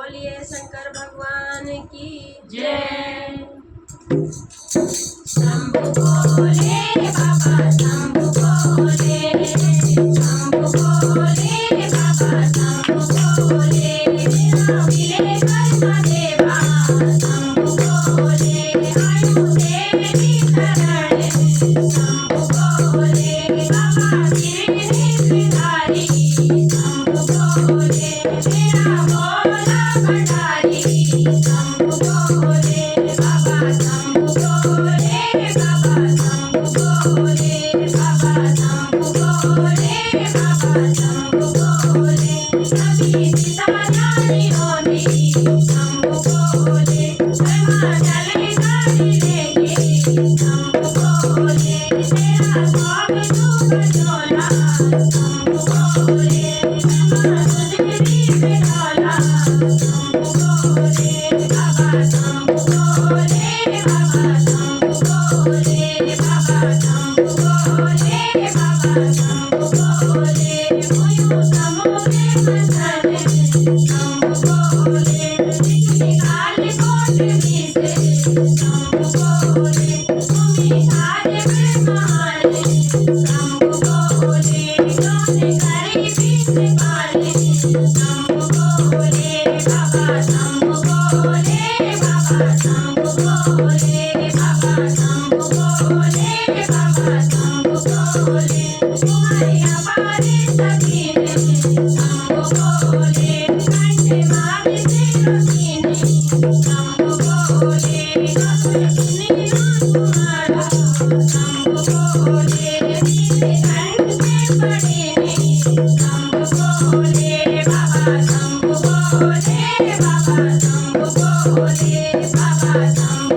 बोलिए शंकर भगवान की जय। शंभु भोले बाबा शंभु भोले, शंभु भोले बाबा शंभु भोले, मिले कर्म देवा शंभु भोले, आयु देवी शरण शंभु भोले बाबा गिरधारी शंभु भोले, मेरा भोला भंडारी शंभु भोले बाबा शंभु भोले बाबा शंभु भोले बाबा शंभु भोले बाबा शंभु भोले, कभी सीता रानी होनी शंभु भोले, कर्मा चले गाड़ी लेके शंभु भोले, तेरा स्वाग दूध झोला शंभु भोले, कर्मा तुझे पे ढोला शंभु भोले बाबा शंभु भोले बाबा शंभु भोले बाबा शंभु भोले बाबा शंभु भोले, मुयु समोगे मसन शंभु भोले, निकाल कोट से शंभु भोले, तुम्ही सारे ब्रह्मांड शंभु भोले, जोने करे पीछे पाले शंभु भोले बाबा शंभु भोले बाबा शंभु भोले बाबा शंभु भोले बाबा शंभु भोले, तुम्हारी हमारे सभी शंभु भोले, कंठे मारे तेरो सीने शंभु भोले, सुनी तुम्हारा शंभु भोले, मेरे कंठ पे पड़े शंभु भोले बाबा शंभु भोले बाबा शंभु भोले बाबा शंभु